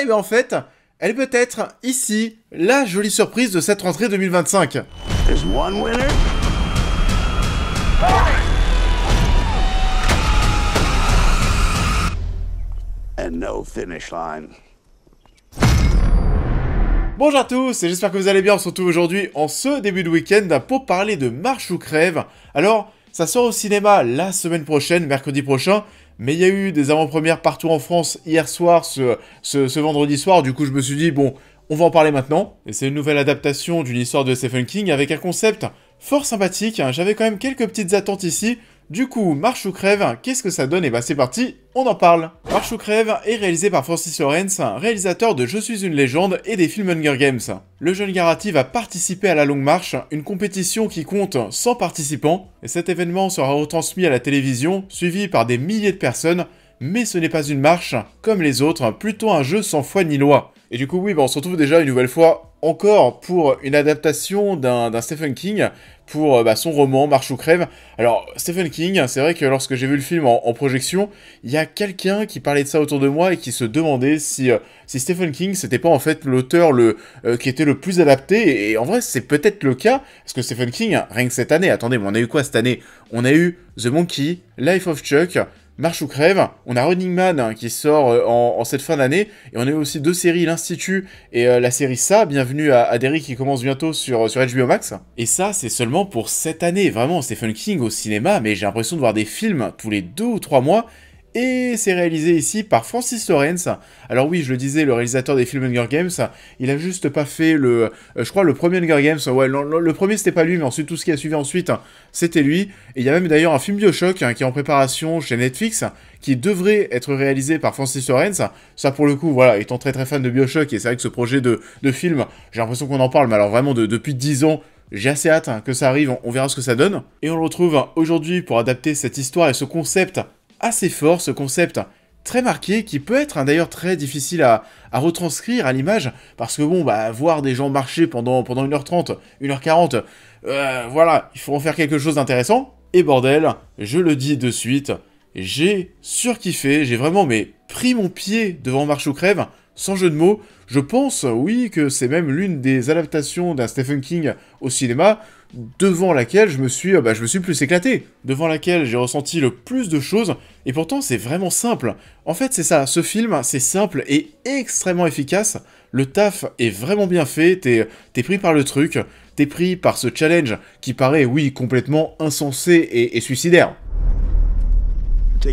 et bien en fait, elle peut être ici, la jolie surprise de cette rentrée 2025. There's one winner. And no finish line. Bonjour à tous et j'espère que vous allez bien, on se retrouve aujourd'hui en ce début de week-end pour parler de Marche ou Crève. Alors, ça sort au cinéma la semaine prochaine, mercredi prochain, mais il y a eu des avant-premières partout en France hier soir, ce vendredi soir, du coup je me suis dit, bon, on va en parler maintenant. Et c'est une nouvelle adaptation d'une histoire de Stephen King avec un concept fort sympathique, j'avais quand même quelques petites attentes ici. Du coup, Marche ou Crève, qu'est-ce que ça donne? Et bah c'est parti, on en parle. Marche ou Crève est réalisé par Francis Lawrence, réalisateur de Je suis une légende et des films Hunger Games. Le jeune Garati va participer à la Longue Marche, une compétition qui compte 100 participants, et cet événement sera retransmis à la télévision, suivi par des milliers de personnes, mais ce n'est pas une marche comme les autres, plutôt un jeu sans foi ni loi. Et du coup oui, bah on se retrouve déjà une nouvelle fois encore pour une adaptation d'un Stephen King, pour son roman Marche ou Crève. Alors Stephen King, c'est vrai que lorsque j'ai vu le film en projection, il y a quelqu'un qui parlait de ça autour de moi et qui se demandait si Stephen King c'était pas en fait l'auteur qui était le plus adapté, et en vrai c'est peut-être le cas, parce que Stephen King, rien que cette année, attendez, mais on a eu quoi cette année? On a eu The Monkey, Life of Chuck, Marche ou Crève, on a Running Man qui sort en cette fin d'année, et on a eu aussi deux séries, l'Institut et la série Ça, bienvenue à Derry qui commence bientôt sur HBO Max. Et ça, c'est seulement pour cette année, vraiment, Stephen King au cinéma, mais j'ai l'impression de voir des films tous les 2 ou 3 mois, et c'est réalisé ici par Francis Lawrence. Alors oui, je le disais, le réalisateur des films Hunger Games, il a juste pas fait je crois le premier Hunger Games, ouais, le premier c'était pas lui, mais ensuite tout ce qui a suivi ensuite, c'était lui. Et il y a même d'ailleurs un film BioShock qui est en préparation chez Netflix, qui devrait être réalisé par Francis Lawrence. Ça pour le coup, voilà, étant très très fan de BioShock, et c'est vrai que ce projet de film, j'ai l'impression qu'on en parle, mais alors vraiment depuis 10 ans, j'ai assez hâte que ça arrive, on verra ce que ça donne. Et on le retrouve aujourd'hui pour adapter cette histoire et ce concept assez fort, ce concept très marqué, qui peut être d'ailleurs très difficile à retranscrire à l'image, parce que bon, voir des gens marcher pendant 1h30, 1h40, voilà, il faut en faire quelque chose d'intéressant. Et bordel, je le dis de suite, j'ai surkiffé, j'ai vraiment pris mon pied devant Marche ou Crève, sans jeu de mots. Je pense, oui, que c'est même l'une des adaptations d'un Stephen King au cinéma devant laquelle je me suis plus éclaté, devant laquelle j'ai ressenti le plus de choses, et pourtant c'est vraiment simple. En fait c'est ça, ce film c'est simple et extrêmement efficace, le taf est vraiment bien fait, t'es pris par le truc, t'es pris par ce challenge qui paraît, oui, complètement insensé et suicidaire. Et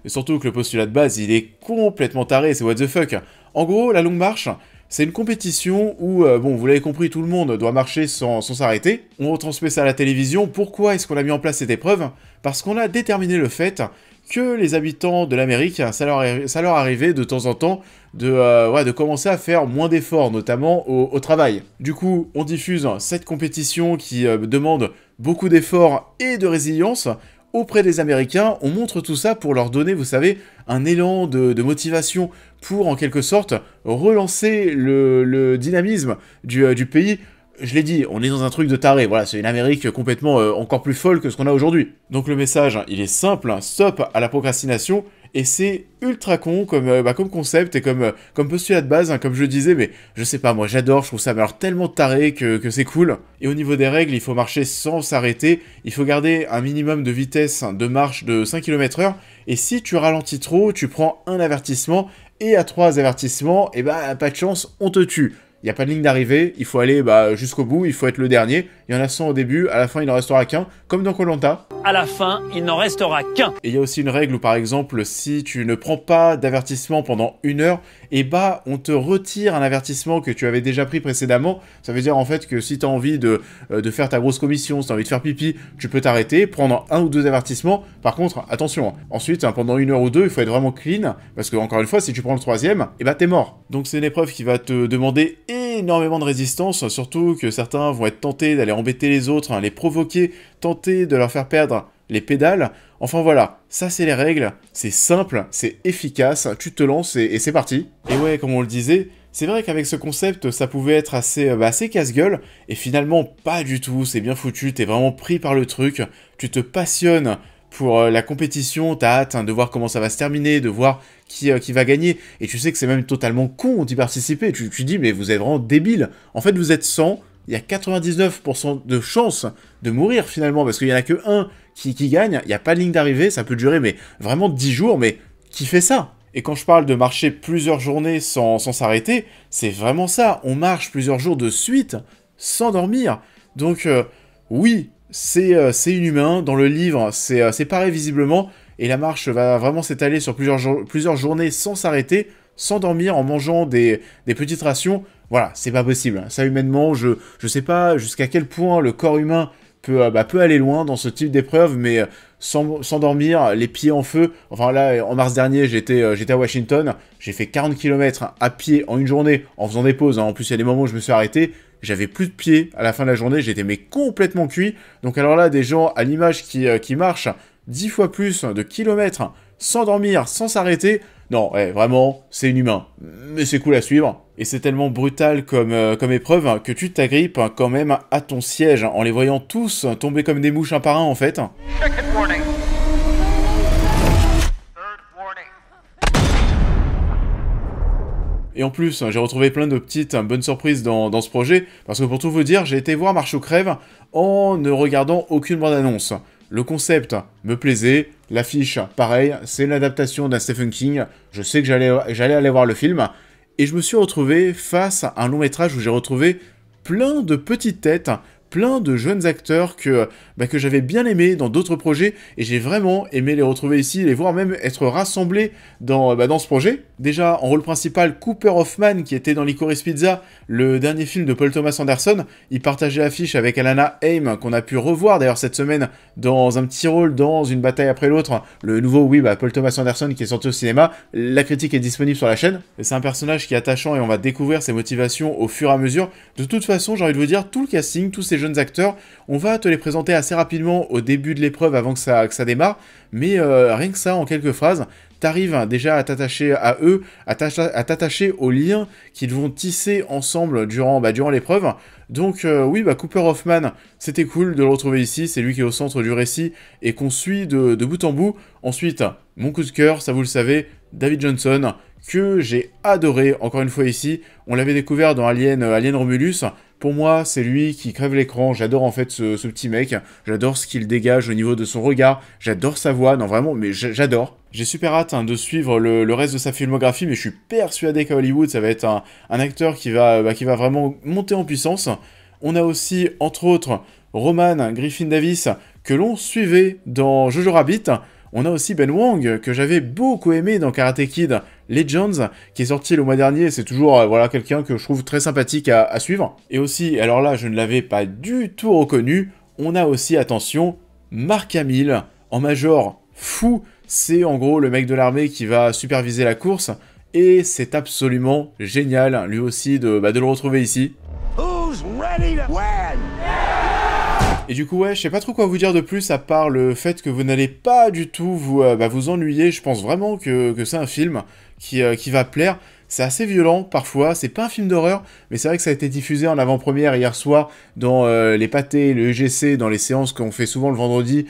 surtout que le postulat de base, il est complètement taré, c'est what the fuck. En gros, la Longue Marche, c'est une compétition où, bon, vous l'avez compris, tout le monde doit marcher sans s'arrêter. On retransmet ça à la télévision. Pourquoi est-ce qu'on a mis en place cette épreuve? Parce qu'on a déterminé le fait que les habitants de l'Amérique, ça leur arrivait de temps en temps de commencer à faire moins d'efforts, notamment au travail. Du coup, on diffuse cette compétition qui demande beaucoup d'efforts et de résilience auprès des Américains. On montre tout ça pour leur donner, vous savez, un élan de motivation pour, en quelque sorte, relancer le dynamisme du pays. Je l'ai dit, on est dans un truc de taré, voilà, c'est une Amérique complètement encore plus folle que ce qu'on a aujourd'hui. Donc le message, il est simple, stop à la procrastination, et c'est ultra con comme concept et comme postulat de base, comme je le disais, mais je sais pas, moi j'adore, je trouve ça alors tellement taré que c'est cool. Et au niveau des règles, il faut marcher sans s'arrêter, il faut garder un minimum de vitesse de marche de 5 km/h, et si tu ralentis trop, tu prends un avertissement, et à 3 avertissements, et pas de chance, on te tue. Il n'y a pas de ligne d'arrivée, il faut aller jusqu'au bout, il faut être le dernier. Il y en a 100 au début, à la fin il n'en restera qu'un, comme dans Koh-Lanta. À la fin, il n'en restera qu'un. Et il y a aussi une règle où par exemple, si tu ne prends pas d'avertissement pendant 1 heure, on te retire un avertissement que tu avais déjà pris précédemment. Ça veut dire en fait que si tu as envie de faire ta grosse commission, si tu as envie de faire pipi, tu peux t'arrêter, prendre 1 ou 2 avertissements. Par contre, attention, ensuite, pendant 1 heure ou 2, il faut être vraiment clean, parce que encore une fois, si tu prends le 3e, t'es mort. Donc c'est une épreuve qui va te demander énormément de résistance, surtout que certains vont être tentés d'aller embêter les autres, les provoquer, tenter de leur faire perdre les pédales. Enfin voilà, ça c'est les règles, c'est simple, c'est efficace, tu te lances et c'est parti. Et ouais, comme on le disait, c'est vrai qu'avec ce concept, ça pouvait être assez casse-gueule, et finalement pas du tout, c'est bien foutu, t'es vraiment pris par le truc, tu te passionnes pour la compétition, t'as hâte de voir comment ça va se terminer, de voir qui va gagner, et tu sais que c'est même totalement con d'y participer, tu dis mais vous êtes vraiment débile, en fait vous êtes 100, il y a 99% de chances de mourir finalement, parce qu'il y en a que un qui gagne, il n'y a pas de ligne d'arrivée, ça peut durer mais vraiment 10 jours, mais qui fait ça? Et quand je parle de marcher plusieurs journées sans s'arrêter, c'est vraiment ça, on marche plusieurs jours de suite, sans dormir, donc oui, c'est inhumain, dans le livre c'est pareil visiblement, et la marche va vraiment s'étaler sur plusieurs journées sans s'arrêter, sans dormir, en mangeant des petites rations. Voilà, c'est pas possible. Ça, humainement, je sais pas jusqu'à quel point le corps humain peut aller loin dans ce type d'épreuve, mais sans dormir, les pieds en feu. Enfin là, en mars dernier, j'étais à Washington, j'ai fait 40 km à pied en une journée, en faisant des pauses. Hein. En plus, il y a des moments où je me suis arrêté, j'avais plus de pieds à la fin de la journée, j'étais mais complètement cuit. Donc alors là, des gens à l'image qui marchent 10 fois plus de kilomètres sans dormir, sans s'arrêter, non, ouais, vraiment, c'est inhumain. Mais c'est cool à suivre. Et c'est tellement brutal comme épreuve que tu t'agrippes quand même à ton siège, en les voyant tous tomber comme des mouches un par un en fait. Second warning. Third warning. Et en plus, j'ai retrouvé plein de petites bonnes surprises dans ce projet, parce que pour tout vous dire, j'ai été voir Marche ou Crève en ne regardant aucune bande-annonce. Le concept me plaisait, l'affiche, pareil, c'est l'adaptation d'un Stephen King, je sais que j'allais aller voir le film, et je me suis retrouvé face à un long métrage où j'ai retrouvé plein de petites têtes, plein de jeunes acteurs que j'avais bien aimés dans d'autres projets, et j'ai vraiment aimé les retrouver ici, les voir même être rassemblés dans ce projet. Déjà, en rôle principal, Cooper Hoffman, qui était dans Licorice Pizza, le dernier film de Paul Thomas Anderson. Il partageait l'affiche avec Alana Haim, qu'on a pu revoir d'ailleurs cette semaine dans un petit rôle dans Une bataille après l'autre, le nouveau, Paul Thomas Anderson qui est sorti au cinéma. La critique est disponible sur la chaîne. C'est un personnage qui est attachant et on va découvrir ses motivations au fur et à mesure. De toute façon, j'ai envie de vous dire, tout le casting, tous ces jeunes acteurs, on va te les présenter assez rapidement au début de l'épreuve avant que ça démarre, mais rien que ça, en quelques phrases, t'arrives déjà à t'attacher à eux, à t'attacher aux liens qu'ils vont tisser ensemble durant l'épreuve. Donc Cooper Hoffman, c'était cool de le retrouver ici, c'est lui qui est au centre du récit et qu'on suit de bout en bout. Ensuite, mon coup de cœur, ça vous le savez, David Johnson, que j'ai adoré, encore une fois ici, on l'avait découvert dans Alien Romulus. Pour moi, c'est lui qui crève l'écran, j'adore en fait ce petit mec, j'adore ce qu'il dégage au niveau de son regard, j'adore sa voix, non vraiment, mais j'adore. J'ai super hâte de suivre le reste de sa filmographie, mais je suis persuadé qu'à Hollywood, ça va être un acteur qui va vraiment monter en puissance. On a aussi, entre autres, Roman Griffin Davis, que l'on suivait dans Jojo Rabbit. On a aussi Ben Wang, que j'avais beaucoup aimé dans Karate Kid Legends, qui est sorti le mois dernier. C'est toujours quelqu'un que je trouve très sympathique à suivre. Et aussi, alors là, je ne l'avais pas du tout reconnu, on a aussi, attention, Mark Hamill, en major fou. C'est en gros le mec de l'armée qui va superviser la course. Et c'est absolument génial, lui aussi, de le retrouver ici. Who's ready to win? Et du coup, je sais pas trop quoi vous dire de plus à part le fait que vous n'allez pas du tout vous ennuyer. Je pense vraiment que c'est un film qui va plaire. C'est assez violent parfois, c'est pas un film d'horreur, mais c'est vrai que ça a été diffusé en avant-première hier soir dans les pâtés, le UGC, dans les séances qu'on fait souvent le vendredi,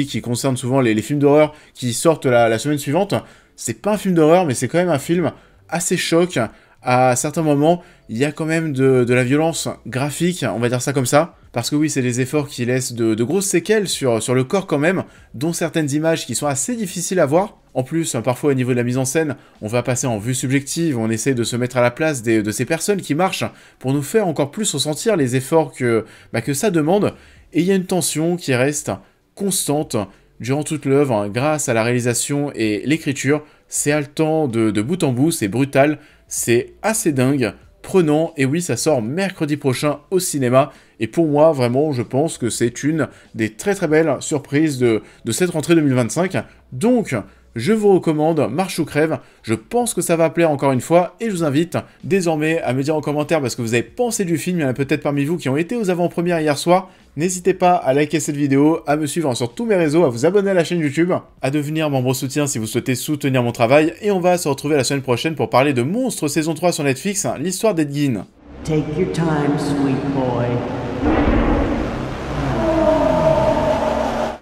qui concernent souvent les films d'horreur qui sortent la semaine suivante. C'est pas un film d'horreur, mais c'est quand même un film assez choc. À certains moments, il y a quand même de la violence graphique, on va dire ça comme ça. Parce que oui, c'est des efforts qui laissent de grosses séquelles sur le corps quand même, dont certaines images qui sont assez difficiles à voir. En plus, parfois au niveau de la mise en scène, on va passer en vue subjective, on essaie de se mettre à la place de ces personnes qui marchent pour nous faire encore plus ressentir les efforts que ça demande. Et il y a une tension qui reste constante durant toute l'œuvre grâce à la réalisation et l'écriture. C'est haletant de bout en bout, c'est brutal, c'est assez dingue, prenant, et oui, ça sort mercredi prochain au cinéma, et pour moi, vraiment, je pense que c'est une des très très belles surprises de cette rentrée 2025, donc je vous recommande Marche ou Crève, je pense que ça va plaire encore une fois, et je vous invite désormais à me dire en commentaire parce que vous avez pensé du film, il y en a peut-être parmi vous qui ont été aux avant-premières hier soir. N'hésitez pas à liker cette vidéo, à me suivre sur tous mes réseaux, à vous abonner à la chaîne YouTube, à devenir membre soutien si vous souhaitez soutenir mon travail, et on va se retrouver la semaine prochaine pour parler de Monstres saison 3 sur Netflix, l'histoire d'Ed Gein. Take your time, sweet boy.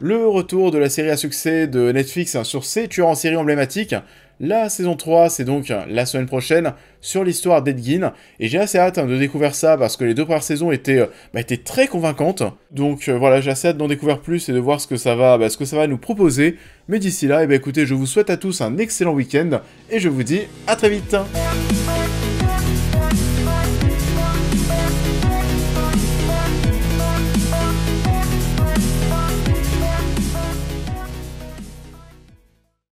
le retour de la série à succès de Netflix sur ses tueurs en série emblématiques. La saison 3, c'est donc la semaine prochaine, sur l'histoire d'Ed Gein, et j'ai assez hâte de découvrir ça, parce que les 2 premières saisons étaient très convaincantes, donc voilà, j'ai assez hâte d'en découvrir plus et de voir ce que ça va nous proposer, mais d'ici là, écoutez, je vous souhaite à tous un excellent week-end, et je vous dis à très vite.